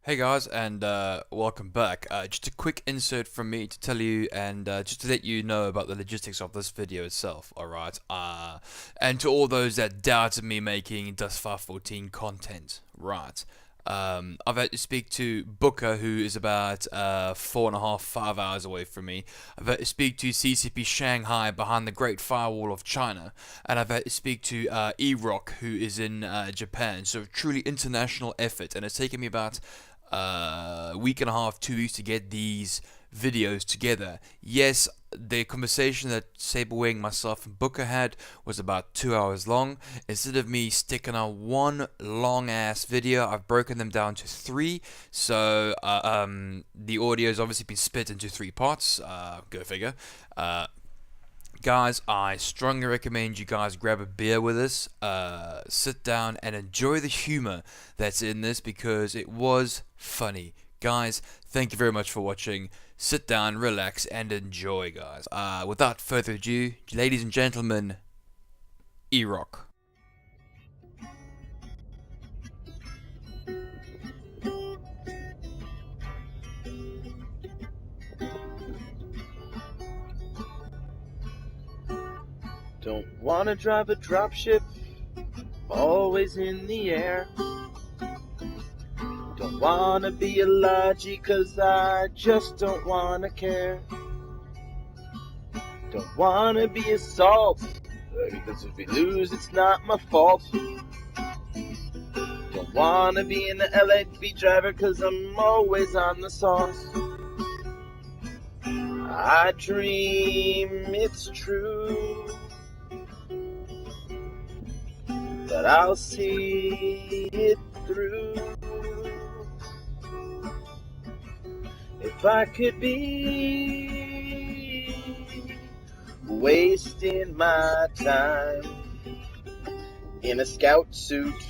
Hey guys, and welcome back. Just a quick insert from me to tell you and just to let you know about the logistics of this video itself, alright? And to all those that doubted me making Dust 514 content, right? I've had to speak to Booker, who is about 4.5, 5 hours away from me. I've had to speak to CCP Shanghai behind the Great Firewall of China, and I've had to speak to E-Rock, who is in Japan. So truly international effort, and it's taken me about a week and a half, 2 weeks to get these videos together. Yes, the conversation that SaberWing, myself, and Booker had was about 2 hours long. Instead of me sticking out one long ass video, I've broken them down to three. So the audio has obviously been split into three parts. Go figure. Guys, I strongly recommend you guys grab a beer with us, sit down and enjoy the humor that's in this because it was funny. Guys, thank you very much for watching. Sit down, relax, and enjoy, guys. Without further ado, ladies and gentlemen, E-Rock. Don't wanna drive a dropship, always in the air. Don't wanna be a logi, cause I just don't wanna care. Don't wanna be a salt, because if we lose it's not my fault. Don't wanna be an LAB driver, cause I'm always on the sauce. I dream it's true, but I'll see it through. If I could be wasting my time in a scout suit,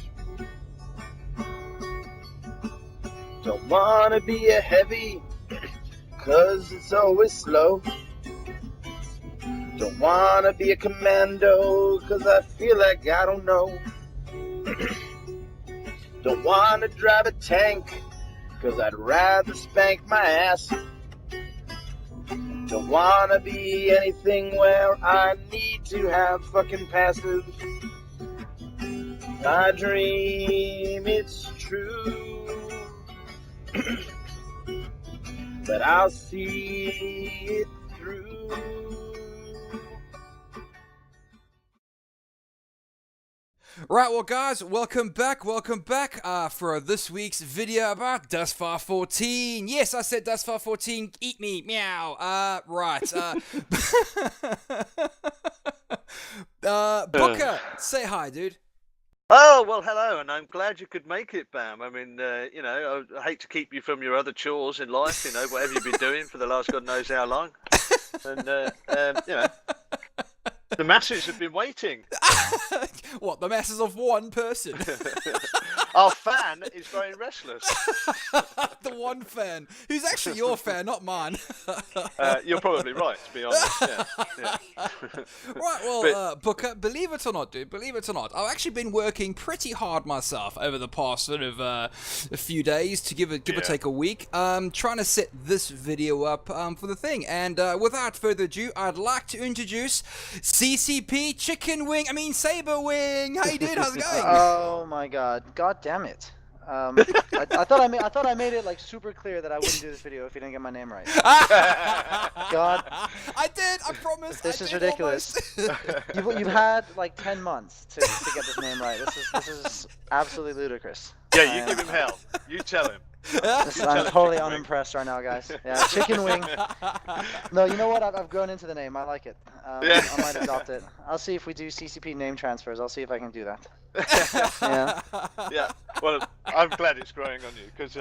don't wanna be a heavy, cause it's always slow. Don't wanna be a commando, cause I feel like I don't know. Don't wanna drive a tank, cause I'd rather spank my ass. Don't wanna be anything where I need to have fucking passive. I dream it's true, but I'll see it through. Right, well guys, welcome back for this week's video about Dust 514. Yes, I said Dust 514, eat me, meow. Right, Booker, say hi, dude. Oh, well, hello, and I'm glad you could make it, Bam. I mean, you know, I hate to keep you from your other chores in life, you know, whatever you've been doing for the last God knows how long. And, you know, the masses have been waiting. What, the masses of one person? Our fan is very restless. The one fan, who's actually your fan, not mine. You're probably right, to be honest. Yeah. Right, well, Booker, believe it or not, dude, believe it or not, I've actually been working pretty hard myself over the past sort of a few days, to give or take a week, trying to set this video up for the thing. And without further ado, I'd like to introduce CCP SaberWing. How you doing? How's it going? Oh my God! God damn it! I thought I made it like super clear that I wouldn't do this video if you didn't get my name right. God, I did. I promise. this is ridiculous. You've had like 10 months to get this name right. This is absolutely ludicrous. Yeah, you give him hell. You tell him. I'm totally unimpressed right now, guys. Yeah, ChickenWing. No, you know what? I've grown into the name. I like it. Yeah. I might adopt it. I'll see if we do CCP name transfers. I'll see if I can do that. Yeah. Yeah. Well, I'm glad it's growing on you because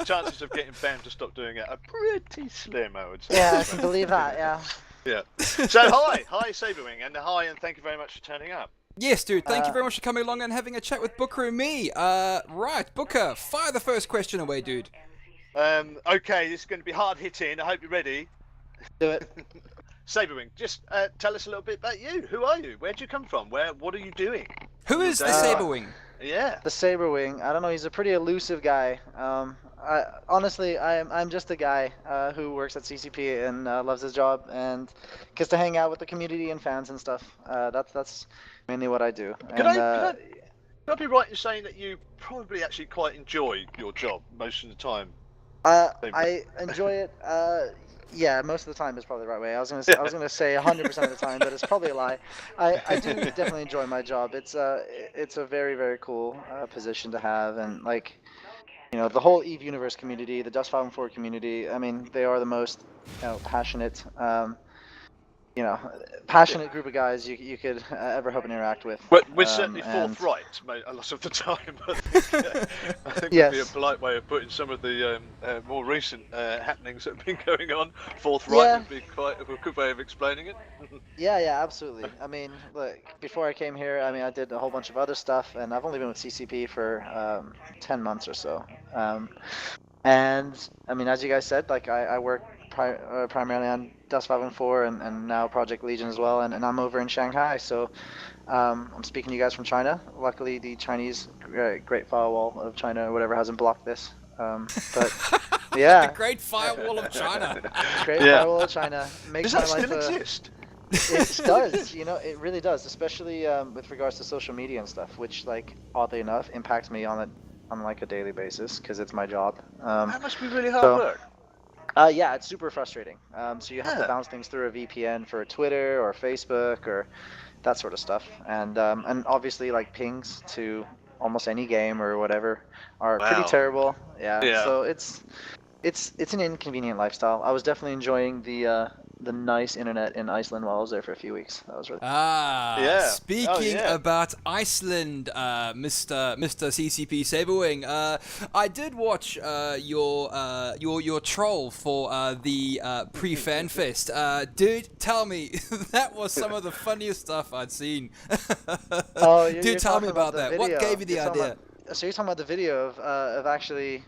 chances of getting banned to stop doing it are pretty slim, I would say. Yeah, I can believe that. Yeah. Yeah. So hi SaberWing, and hi, and thank you very much for turning up. Yes, dude, thank you very much for coming along and having a chat with Booker and me. Right, Booker, fire the first question away, dude. Okay, this is going to be hard hitting. I hope you're ready. Do it. SaberWing, just tell us a little bit about you. Who are you? Where'd you come from? What are you doing? Who is the SaberWing? Yeah. The SaberWing. I don't know. He's a pretty elusive guy. Honestly, I'm just a guy who works at CCP and loves his job and gets to hang out with the community and fans and stuff. That's mainly what I do. Could And I be right in saying that you probably actually quite enjoy your job most of the time? I enjoy it. Yeah, most of the time is probably the right way. I was gonna say 100% of the time, but it's probably a lie. I do definitely enjoy my job. It's a very, very cool position to have, and like, you know, the whole EVE universe community, the Dust 514 community. I mean, they are the most, you know, passionate, passionate group of guys you could ever hope and interact with. But we're certainly forthright, mate, a lot of the time. I think Yes. would be a polite way of putting some of the more recent happenings that have been going on. Forthright would be quite a good way of explaining it. Yeah, absolutely. I mean, look, before I came here, I mean, I did a whole bunch of other stuff, and I've only been with CCP for 10 months or so. And I mean, as you guys said, like I work primarily on Dust 514 and now Project Legion as well, and I'm over in Shanghai, so I'm speaking to you guys from China. Luckily, the Chinese Great Firewall of China or whatever hasn't blocked this. But yeah, The Great Firewall of China. Great Firewall of China makes Does that my still life exist? It does, you know, it really does, especially with regards to social media and stuff, which, like, oddly enough, impacts me on like a daily basis because it's my job. That must be really hard work. Yeah, it's super frustrating. So you have to bounce things through a VPN for Twitter or Facebook or that sort of stuff, and obviously like pings to almost any game or whatever are pretty terrible. Yeah. So it's an inconvenient lifestyle. I was definitely enjoying the nice internet in Iceland while I was there for a few weeks. That was really Speaking about Iceland, Mr. CCP SaberWing, I did watch your troll for the pre-fan fest. Dude, tell me, that was some of the funniest stuff I'd seen. Oh, dude, tell me about that. What gave you the idea? So you're talking about the video of actually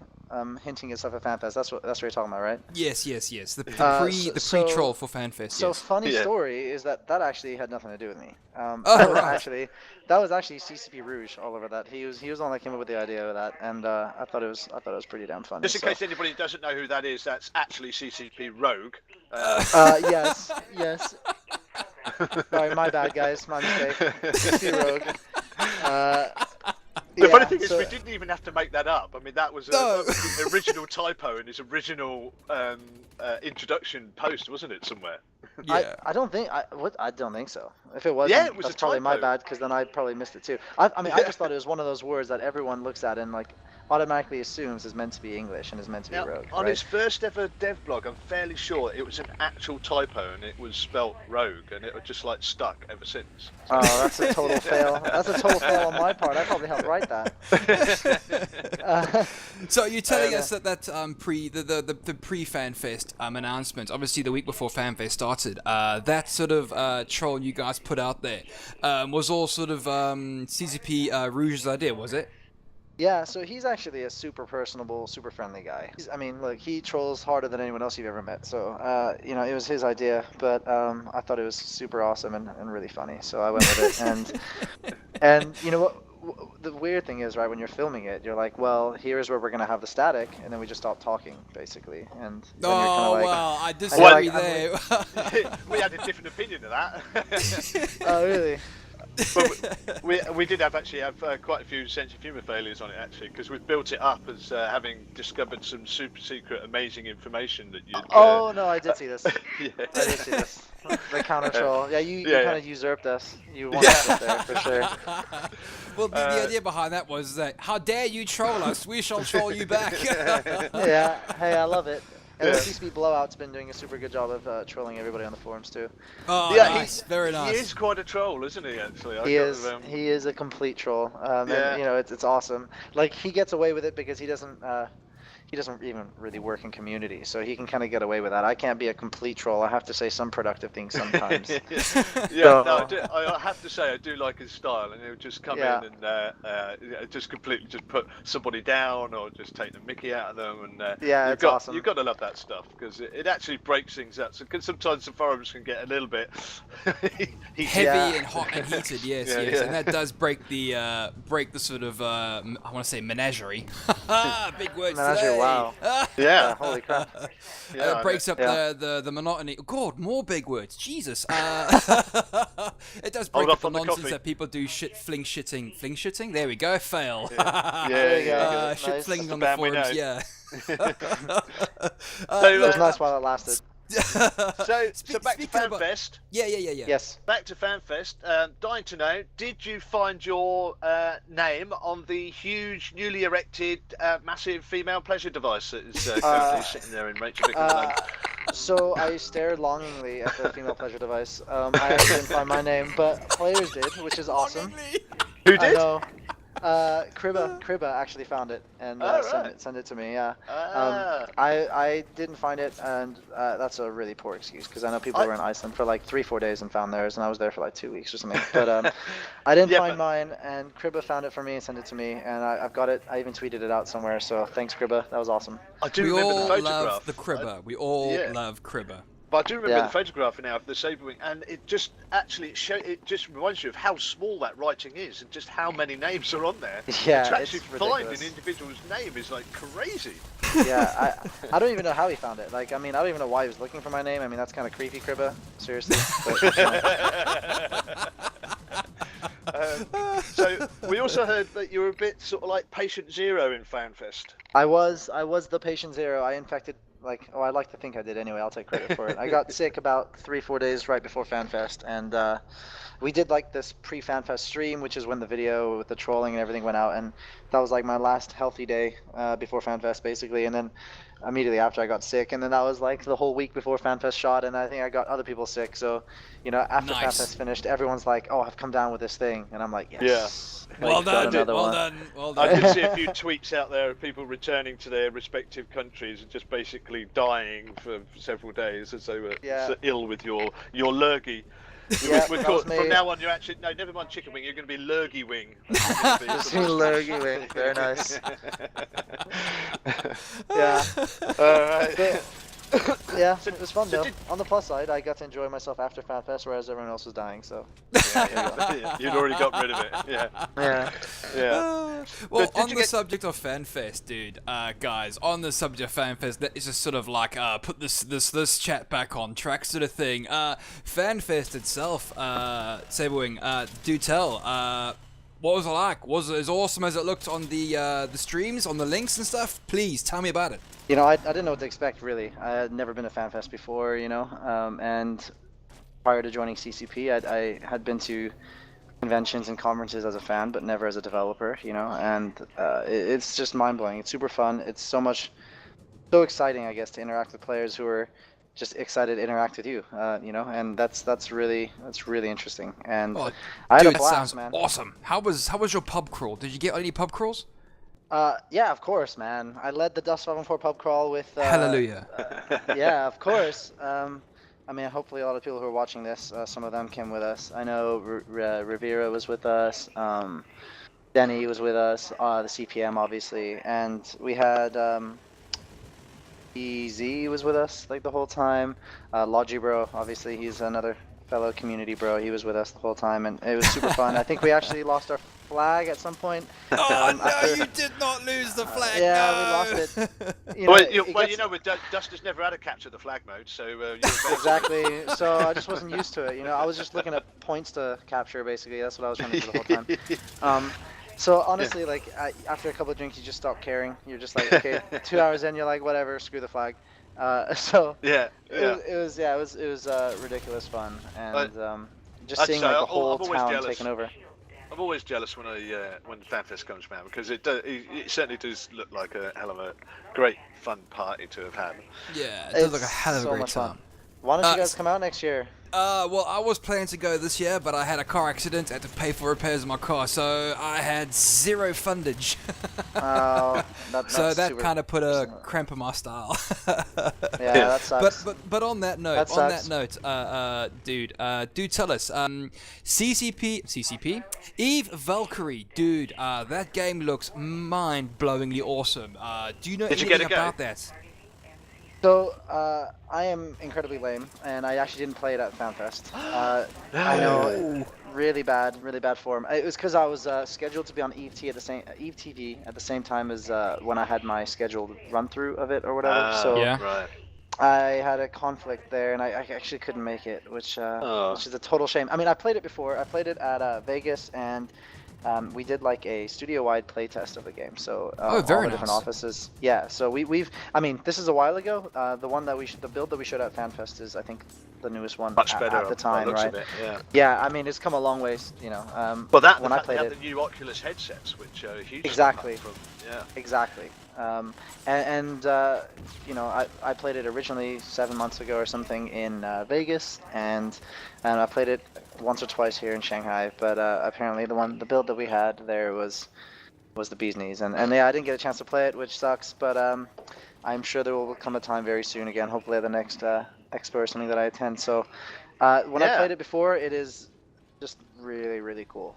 hinting at stuff at FanFest. That's what you're talking about, right? Yes. The pre-troll for FanFest. So yes. funny story is that actually had nothing to do with me. Oh, that was actually CCP Rouge all over that. He was the one that came up with the idea of that, and I thought it was pretty damn funny. Just in case anybody doesn't know who that is, that's actually CCP Rogue. Yes. Sorry, my bad, guys. My mistake. CCP Rogue. The funny thing is, we didn't even have to make that up. I mean, that was the original typo in his original introduction post, wasn't it? Somewhere. Yeah. I don't think so. If it was, it was that's probably my bad because then I probably missed it too. I mean, I just thought it was one of those words that everyone looks at and like automatically assumes is meant to be English and is meant to be rogue. On right? his first ever dev blog, I'm fairly sure it was an actual typo and it was spelt rogue, and it was just like stuck ever since. Oh, that's a total fail. That's a total fail on my part. I probably helped write that. So you're telling us that the pre-Fan Fest announcement, obviously the week before Fan Fest started, that sort of troll you guys put out there was all sort of CCP Rouge's idea, was it? Yeah, so he's actually a super personable, super friendly guy. I mean, look, he trolls harder than anyone else you've ever met. So, you know, it was his idea, but I thought it was super awesome and really funny. So I went with it. And you know what? The weird thing is, right, when you're filming it, you're like, well, here's where we're going to have the static, and then we just stop talking, basically. And then you're kind of like, well, I disagree there. We had a different opinion of that. Oh, really? But we did have quite a few sense of humour failures on it, actually, because we built it up as having discovered some super secret amazing information that you'd... Oh, no, I did see this. Yeah. I did see this. The counter troll. Yeah, you kind of usurped us. You wanted us there, for sure. Well, the idea behind that was that, how dare you troll us, we shall troll you back. Yeah, hey, I love it. And the CCP Blowout's been doing a super good job of trolling everybody on the forums too. Oh, yeah, nice. Very nice. He is quite a troll, isn't he? Actually, He is a complete troll. And, you know, it's awesome. Like, he gets away with it because he doesn't even really work in community, so he can kind of get away with that. I can't be a complete troll. I have to say some productive things sometimes. I have to say I do like his style, and he'll just come in and just completely just put somebody down or just take the mickey out of them. And it's awesome. You've got to love that stuff because it actually breaks things up. So sometimes the forums can get a little bit heavy and hot and heated. Yes, and that does break the sort of I want to say menagerie. Big words today. Hey! wow. Yeah. Yeah, holy crap. Yeah, It breaks up Yeah. the monotony. God, more big words. Jesus. It does break Hold up off the on the nonsense coffee. that people do fling shitting. There we go. Fail. Yeah, There you go. yeah. Shit Nice. flinging That's on the the band we forums. know. Yeah. So, It was nice while it lasted. So back to Speaking about, FanFest. yeah. Yes. Back to FanFest. Dying to know, did you find your name on the huge, newly erected, massive female pleasure device that is currently sitting there in Reykjavik at the moment? So I stared longingly at the female pleasure device. I actually didn't find my name, but players did, which is awesome. Who I did? know. Kribba actually found it and Oh, sent right. it to me. Yeah. Ah. I didn't find it, and that's a really poor excuse because I know people were in Iceland for like 3-4 days and found theirs, and I was there for like 2 weeks or something. But I didn't Yeah, find but- mine, and Kribba found it for me and sent it to me, and I've got it. I even tweeted it out somewhere. So thanks, Kribba. That was awesome. I do We remember the all photograph. love the cribber. We all yeah. love cribber. But I do remember Yeah. the photograph now of the SaberWing, and it just actually it just reminds you of how small that writing is, and just how many names are on there. Yeah, to actually it's find ridiculous. an individual's name is like crazy. Yeah, I don't even know how he found it. Like, I mean, I don't even know why he was looking for my name. I mean, that's kind of creepy, Kribba. Seriously. But, you know. So we also heard that you were a bit sort of like patient zero in FanFest. I was the patient zero. I infected, like, oh, I'd like to think I did anyway. I'll take credit for it. I got sick about 3-4 days right before FanFest, and we did like this pre-FanFest stream, which is when the video with the trolling and everything went out, and that was like my last healthy day before FanFest, basically. And then immediately after I got sick, and then that was like the whole week before FanFest shot, and I think I got other people sick. So, you know, after Nice. FanFest finished, everyone's like, "Oh, I've come down with this thing," and I'm like, "Yes." Yeah. Well Like, got done, another well one. done, well I done. did see a few tweets out there of people returning to their respective countries and just basically dying for several days as they were Yeah. so ill with your lurgy. Yeah, We're that was called, from me. now on, you're actually no, never mind ChickenWing. You're going to be Lurgy Wing. Just me lurgy wing. Very nice. Yeah. All right. Yeah, it was fun so though. did- On the plus side, I got to enjoy myself after FanFest, whereas everyone else was dying. So Yeah, you'd already got rid of it. Yeah. yeah, Yeah. Well, But did on you the get- subject of FanFest, dude, guys, on the subject of FanFest, that is just sort of like put this chat back on track sort of thing. FanFest itself, SaberWing, do tell. What was it like? Was it as awesome as it looked on the streams, on the links and stuff? Please tell me about it. you know, I didn't know what to expect really. I had never been to FanFest before, you know, and prior to joining CCP, I had been to conventions and conferences as a fan, but never as a developer, you know, and it's just mind blowing. It's super fun. It's so exciting, I guess, to interact with players who are just excited to interact with you, you know, and that's really interesting. And Oh, I had dude, a that blast, sounds man. awesome. How was your pub crawl? Did you get any pub crawls? Yeah, of course, man. I led the Dust 514 pub crawl with. Hallelujah. Yeah, of course. I mean, hopefully, a lot of people who are watching this, some of them came with us. I know Rivera was with us. Denny was with us. The CPM, obviously, and we had EZ was with us like the whole time. Logi Bro, obviously, he's another fellow community bro. He was with us the whole time, and it was super fun. I think we actually lost our flag at some point. Oh no, after- you did not lose the flag. Yeah, no. we lost it. You know, Well, it you gets- know, with Dust has never had a capture the flag mode, so you're about Exactly. So I just wasn't used to it. You know, I was just looking at points to capture. Basically, that's what I was trying to do the whole time. So honestly, like after a couple of drinks, you just stop caring. You're just like, okay, 2 hours in, you're like, whatever, screw the flag. So Yeah, it was ridiculous fun, and just I'd seeing say like the I'm whole always town jealous. taken over. I'm always jealous when when FanFest comes around because it certainly does look like a hell of a great fun party to have had. Yeah, it does look a It's hell of a so great much fun. time. Why don't you guys s- come out next year? Well, I was planning to go this year, but I had a car accident. I had to pay for repairs in my car, so I had zero fundage. Oh, So that super- kind of put a cramp in my style. Yeah, that sucks. But on that note, That sucks. dude, do tell us, CCP Eve Valkyrie, dude, that game looks mind-blowingly awesome. Do you know Did you anything get a go? about that? So, I am incredibly lame, and I actually didn't play it at FanFest. I know really bad form. It was because I was scheduled to be on Eve TV at the same time as when I had my scheduled run through of it or whatever. So Yeah. Right. I had a conflict there, and I actually couldn't make it, which is a total shame. I mean, I played it before. I played it at Vegas, and we did like a studio-wide playtest of the game. So all very the different nice. offices. Yeah. So we've. I mean, this is a while ago. The one that the build that we showed at FanFest is, I think, the newest one Much better at the time, looks right? of it, yeah. Yeah. I mean, it's come a long ways, you know. Well, that when the I fact they played had it. the new Oculus headsets, which are a huge Exactly. step up from, yeah. Exactly. You know, I played it originally 7 months ago or something in Vegas, and I played it once or twice here in Shanghai. But apparently, the build that we had there was the bee's knees, and yeah, I didn't get a chance to play it, which sucks. But I'm sure there will come a time very soon again, hopefully at the next expo or something that I attend. So when I played it before, it is just really cool.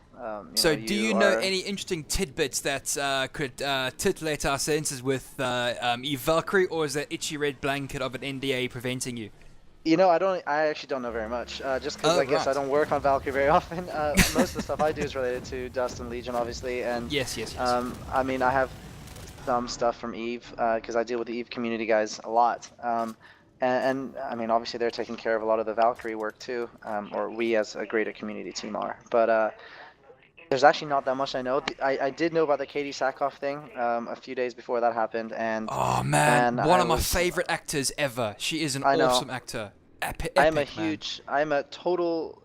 So, do you know any interesting tidbits that could titillate our senses with Eve Valkyrie, or is that itchy red blanket of an NDA preventing you? You know, I actually don't know very much. Just because I guess I don't work on Valkyrie very often. Most of the stuff I do is related to Dust and Legion, obviously, and Yes. I mean, I have some stuff from Eve because I deal with the Eve community guys a lot. And I mean, obviously they're taking care of a lot of the Valkyrie work too, or we as a greater community team are. But there's actually not that much I know. I did know about the Katie Sackhoff thing a few days before that happened, and oh man, one of my was, favorite actors ever. She is an I know. awesome actor. Epic, I'm a man. huge, I'm a total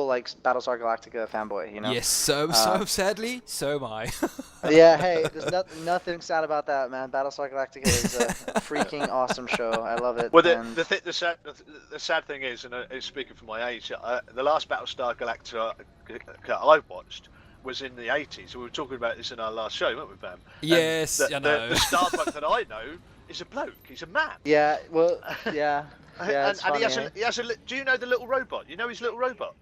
like Battlestar Galactica fanboy, you know. Yes, so sadly, so am I. Yeah, hey, there's nothing sad about that, man. Battlestar Galactica is a freaking awesome show. I love it. Well, and... the sad thing is, and speaking for my age, the last Battlestar Galactica I watched was in the 80s. We were talking about this in our last show, weren't we, Bam? Yes, I know. The Starbuck that I know is a bloke. He's a man. Yeah, well, yeah. Yeah, and funny, he has a. Do you know the little robot? You know his little robot?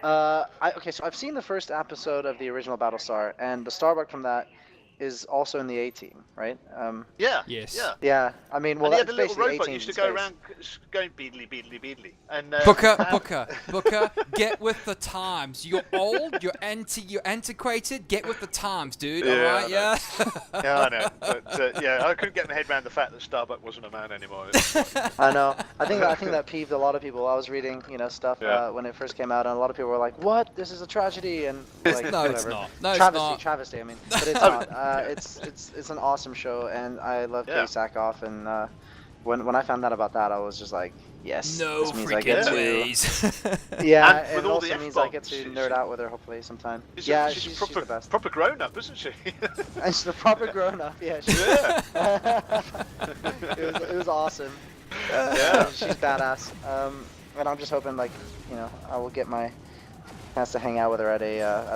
Okay, so I've seen the first episode of the original Battlestar, and the Starbuck from that is also in the A-Team, right? Yeah. Yes. Yeah. Yeah, I mean, well, And he had that's a little basically robot. A-Team Used to in go space. around going beedly, beedly, beedly. And Booker, get with the times. You're old. You're antiquated. Get with the times, dude. Yeah, all right, I yeah. Yeah, I know. But yeah, I couldn't get my head around the fact that Starbuck wasn't a man anymore. I know. I think that peeved a lot of people. I was reading, you know, stuff when it first came out, and a lot of people were like, "What? This is a tragedy!" And like, No, whatever. it's not. No, Travesty, it's not. travesty. I mean, but it's not. It's an awesome show, and I love Katie Sackhoff. And when I found out about that, I was just like, yes, No this means I get freaking to. ways. Yeah, And and with it all also the means I get F-bombs, to she's- nerd out with her hopefully sometime. She's She's proper, the best. proper grown up, isn't she? And she's a proper grown up. Yeah. It was awesome. Yeah. She's badass. And I'm just hoping, like, you know, I will get my chance to hang out with her at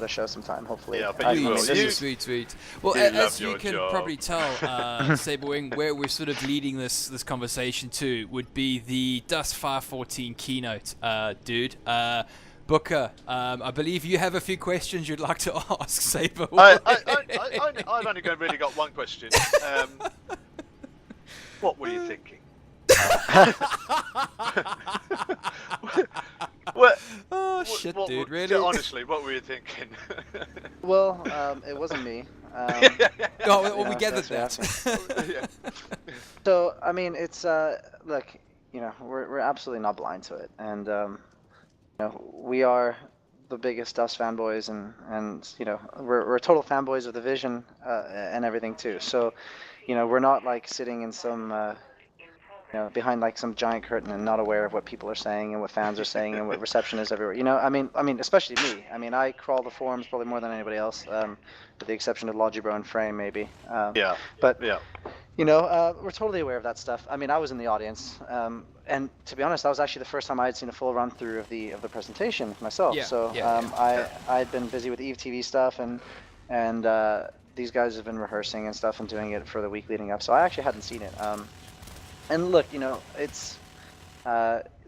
a show sometime, hopefully. Yeah, I bet you will. Sweet. Well, You as love you your can job. probably tell, CyberWing, where we're sort of leading this conversation to would be the Dust 514 keynote, dude. Booker, I believe you have a few questions you'd like to ask CyberWing. I've only really got one question. What were you thinking? Oh shit, dude! Really? Honestly, what were you thinking? Well, it wasn't me. Oh, well, we Yeah, gathered that's that. Yeah. So, I mean, it's look, you know, we're absolutely not blind to it, and you know, we are the biggest Dust fanboys, and you know, we're total fanboys of the vision and everything too. So, you know, we're not like sitting in some you know, behind like some giant curtain and not aware of what people are saying and what fans are saying and what reception is everywhere. You know, I mean, especially me. I mean, I crawl the forums probably more than anybody else, with the exception of Logibro and Frame maybe. Yeah. But Yeah. you know, we're totally aware of that stuff. I mean, I was in the audience, and to be honest, that was actually the first time I had seen a full run through of the presentation myself. Yeah, So yeah. I had been busy with Eve TV stuff, and these guys have been rehearsing and stuff and doing it for the week leading up. So I actually hadn't seen it. And look, you know, it's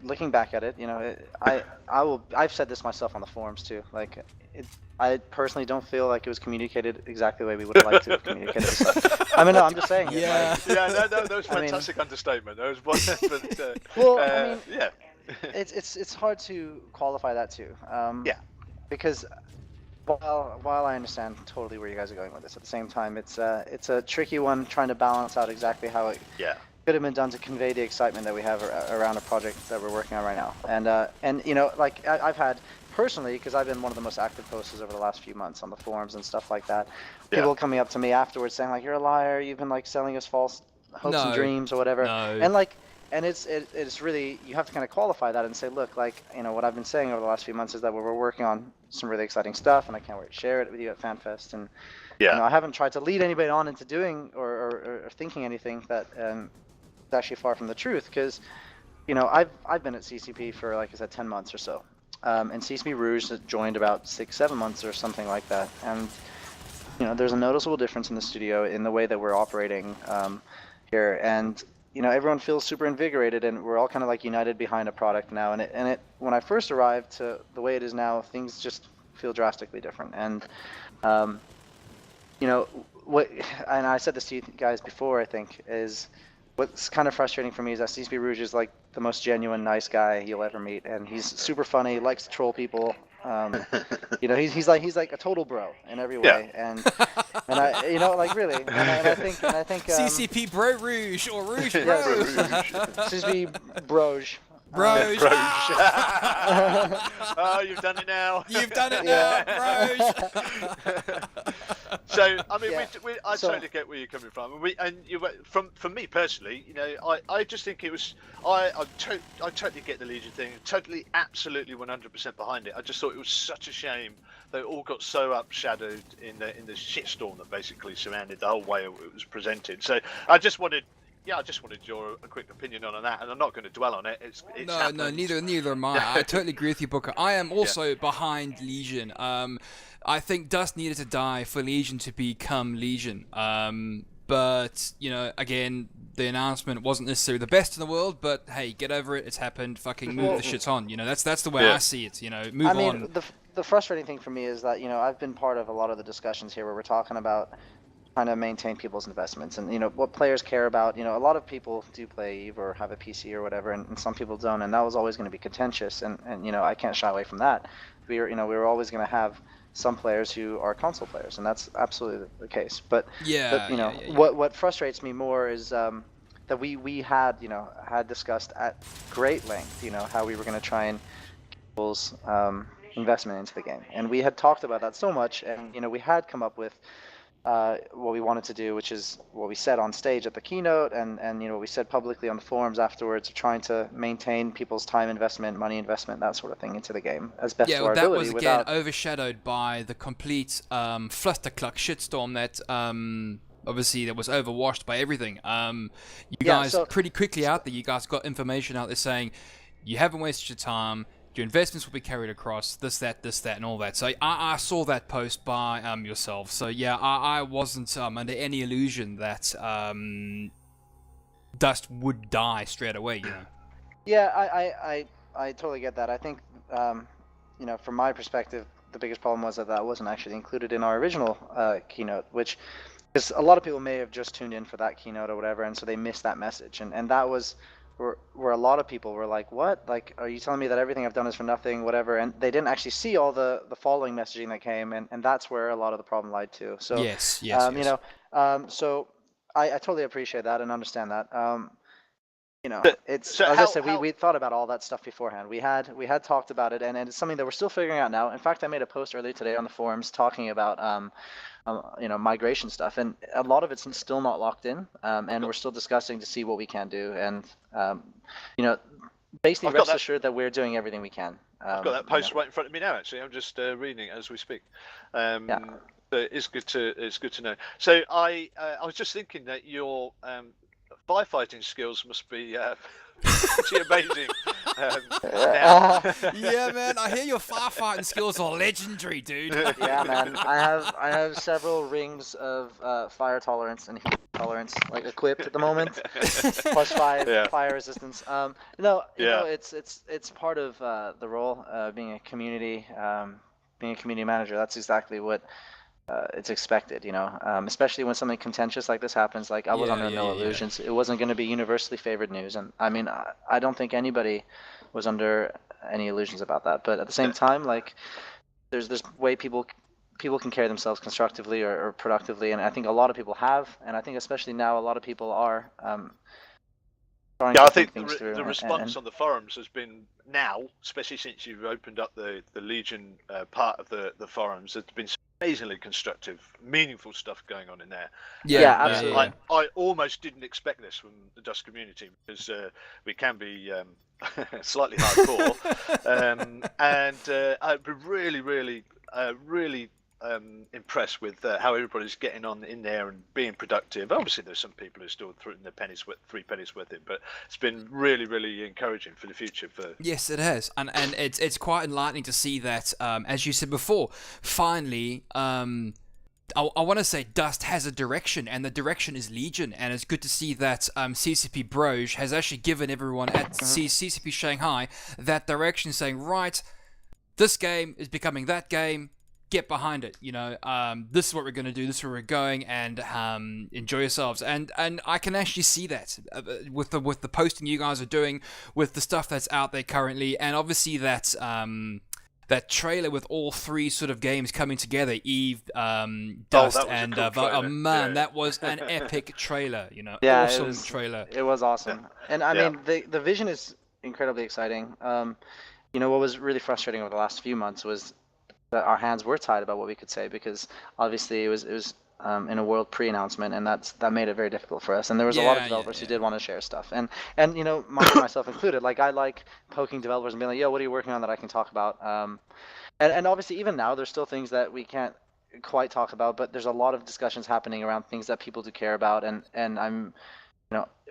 looking back at it, you know, I've said this myself on the forums too. Like, I personally don't feel like it was communicated exactly the way we would have liked to have communicated it. So, I mean, no, I'm just saying. Yeah. It, like, Yeah, that was I mean- fantastic understatement. That was one. But, Well, I mean, yeah. it's hard to qualify that too. Yeah. because while I understand totally where you guys are going with this, at the same time, it's a tricky one trying to balance out exactly how it Yeah. could have been done to convey the excitement that we have around a project that we're working on right now. And you know, like I've had personally, because I've been one of the most active posters over the last few months on the forums and stuff like that. People coming up to me afterwards saying like, "You're a liar. You've been like selling us false hopes and dreams or whatever." No. And like, and it's really, you have to kind of qualify that and say, look, like, you know, what I've been saying over the last few months is that we're working on some really exciting stuff, and I can't wait to share it with you at FanFest. And you know, I haven't tried to lead anybody on into doing or thinking anything that is actually far from the truth, because you know, I've been at CCP for, like I said, 10 months or so, and CCP Rouge joined about 6-7 months or something like that. And you know, there's a noticeable difference in the studio in the way that we're operating here, and you know, everyone feels super invigorated, and we're all kind of like united behind a product now. And it when I first arrived to the way it is now, things just feel drastically different. And you know, and I said this to you guys before, I think, is what's kind of frustrating for me is that CCP Rouge is like the most genuine, nice guy you'll ever meet, and he's super funny, likes to troll people. You know, he's like a total bro in every way, and I, you know, like really, and I think CCP Bro Rouge or Rouge Bro. Yeah, CCP Broge. Broge. Oh, you've done it now. You've done it now, Broge. So I mean, Yeah. I totally get where you're coming from, and from me personally, you know, I just think it was I totally get the Legion thing, totally, absolutely, 100% behind it. I just thought it was such a shame that it all got so upshadowed in the shitstorm that basically surrounded the whole way it was presented. So I just wanted your a quick opinion on that, and I'm not going to dwell on it. It's No, happened. neither am I. I totally agree with you, Booker. I am also behind Legion. I think Dust needed to die for Legion to become Legion. But, you know, again, the announcement wasn't necessarily the best in the world, but hey, get over it. It's happened. Fucking move the shit on. You know, that's the way I see it. You know, move on. I mean, the frustrating thing for me is that, you know, I've been part of a lot of the discussions here where we're talking about trying to maintain people's investments and, you know, what players care about. You know, a lot of people do play EVE or have a PC or whatever, and some people don't, and that was always going to be contentious, and you know, I can't shy away from that. We were always going to have some players who are console players, and that's absolutely the case. But you know, what frustrates me more is that we had discussed at great length, you know, how we were going to try and people's investment into the game, and we had talked about that so much, and you know, we had come up with what we wanted to do, which is what we said on stage at the keynote, and you know, what we said publicly on the forums afterwards, of trying to maintain people's time investment, money investment, that sort of thing into the game as best to our that ability. was again overshadowed by the complete flustercluck shitstorm that obviously that was overwashed by everything. You guys pretty quickly out there, you guys got information out there saying you haven't wasted your time. Your investments will be carried across, this, that, and all that. So I saw that post by yourself. So yeah, I wasn't under any illusion that Dust would die straight away, you know. Yeah, I totally get that. I think, you know, from my perspective, the biggest problem was that wasn't actually included in our original keynote, which is a lot of people may have just tuned in for that keynote or whatever, and so they missed that message. And that was where a lot of people were like, what? Like, are you telling me that everything I've done is for nothing, whatever? And they didn't actually see all the following messaging that came, and that's where a lot of the problem lied too. So, yes. You know, so I totally appreciate that and understand that. You know, it's, as I said, we thought about all that stuff beforehand. We had talked about it, and it's something that we're still figuring out now. In fact, I made a post earlier today on the forums talking about you know, migration stuff, and a lot of it's still not locked in, and we're still discussing to see what we can do. And you know, basically rest assured that we're doing everything we can. I've got that post right in front of me now. Actually, I'm just reading it as we speak. It's good to know. So I was just thinking that your firefighting skills must be pretty amazing. Yeah, man, I hear your firefighting skills are legendary, dude. Yeah, man, I have several rings of fire tolerance and heat tolerance like equipped at the moment, +5 fire resistance. You know, it's part of the role being a community manager. That's exactly what it's expected, you know, especially when something contentious like this happens. Like, I was under no illusions. It wasn't going to be universally favored news, and I mean, I don't think anybody was under any illusions about that. But at the same time, like, there's this way people can carry themselves constructively or productively, and I think a lot of people have, and I think especially now a lot of people are starting Yeah, to I think think things through. the response on the forums has been now, especially since you've opened up the Legion part of the forums, it's been amazingly constructive, meaningful stuff going on in there. Yeah, absolutely. I almost didn't expect this from the Dust community because we can be slightly hardcore, and I've been really impressed with how everybody's getting on in there and being productive. Obviously, there's some people who are still throwing their three pennies worth in, but it's been really encouraging for the future. Yes, it has, and it's quite enlightening to see that, as you said before, finally, I want to say Dust has a direction, and the direction is Legion, and it's good to see that CCP Broge has actually given everyone at CCP Shanghai that direction, saying, right, this game is becoming that game. Get behind it, this is what we're going to do, this is where we're going, and enjoy yourselves. And I can actually see that with the posting you guys are doing, with the stuff that's out there currently, and obviously that trailer with all three sort of games coming together, Eve, Dust, and cool man, that was an epic trailer, Yeah, awesome trailer. It was awesome, and I mean the vision is incredibly exciting. What was really frustrating over the last few months was that our hands were tied about what we could say, because obviously it was in a world pre-announcement, and that made it very difficult for us. And there was a lot of developers who did want to share stuff, and myself included. Like, I like poking developers and being like, "Yo, what are you working on that I can talk about?" And obviously even now there's still things that we can't quite talk about, but there's a lot of discussions happening around things that people do care about, and I'm,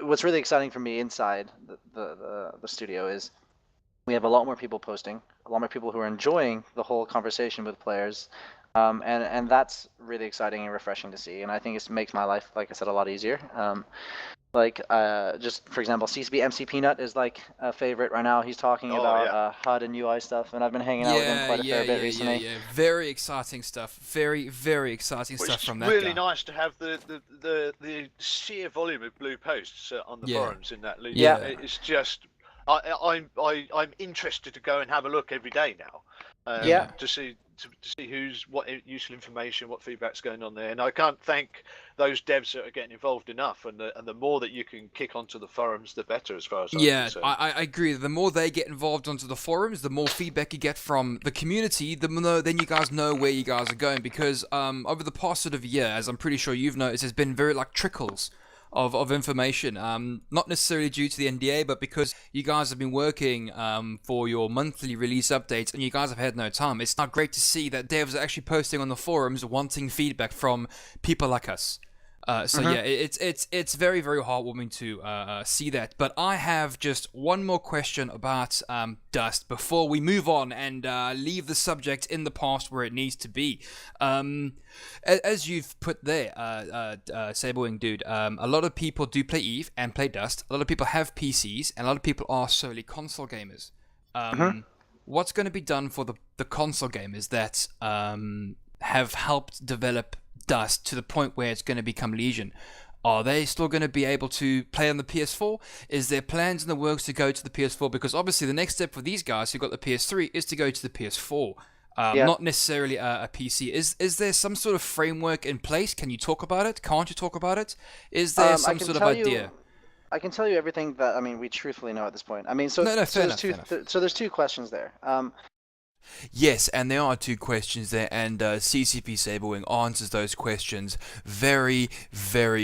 what's really exciting for me inside the studio is we have a lot more people posting, a lot more people who are enjoying the whole conversation with players, and that's really exciting and refreshing to see. And I think it makes my life, like I said, a lot easier. Just for example, CCP MC Peanut is like a favorite right now. He's talking about HUD and UI stuff, and I've been hanging out with him quite a fair bit recently. Yeah, very exciting stuff. Very exciting stuff from that guy. It's really nice to have the sheer volume of blue posts on the forums in that league. Yeah, it's just. I'm interested to go and have a look every day now. To see what useful information, what feedback's going on there, and I can't thank those devs that are getting involved enough. And the more that you can kick onto the forums, the better, as far as I'm concerned. I agree. The more they get involved onto the forums, the more feedback you get from the community. The more then you guys know where you guys are going, because over the past sort of year, as I'm pretty sure you've noticed, there's been very trickles of information, not necessarily due to the NDA, but because you guys have been working for your monthly release updates, and you guys have had no time. It's not great to see that devs are actually posting on the forums wanting feedback from people like us. It's very heartwarming to see that. But I have just one more question about Dust before we move on and leave the subject in the past where it needs to be. As you've put there, SaberWing dude, a lot of people do play Eve and play Dust. A lot of people have PCs, and a lot of people are solely console gamers. What's going to be done for the console gamers that have helped develop Dust to the point where it's going to become Legion? Are they still going to be able to play on the PS4? Is there plans in the works to go to the PS4? Because obviously the next step for these guys who got the PS3 is to go to the PS4. Not necessarily a PC. Is there some sort of framework in place? Can you talk about it? Can't you talk about it? Is there some sort of idea? I can tell you everything that we truthfully know at this point. There's two questions there. Yes, and there are two questions there, and CCP SaberWing answers those questions very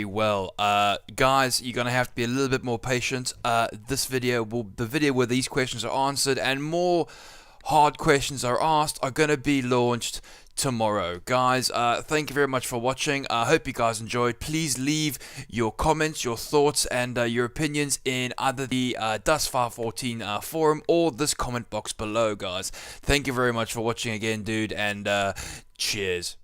well. Guys, you're going to have to be a little bit more patient. The video where these questions are answered and more hard questions are asked are going to be launched tomorrow. Guys, thank you very much for watching. I hope you guys enjoyed. Please leave your comments, your thoughts, and your opinions in either the Dust 514 forum or this comment box below, guys. Thank you very much for watching again, dude, and cheers.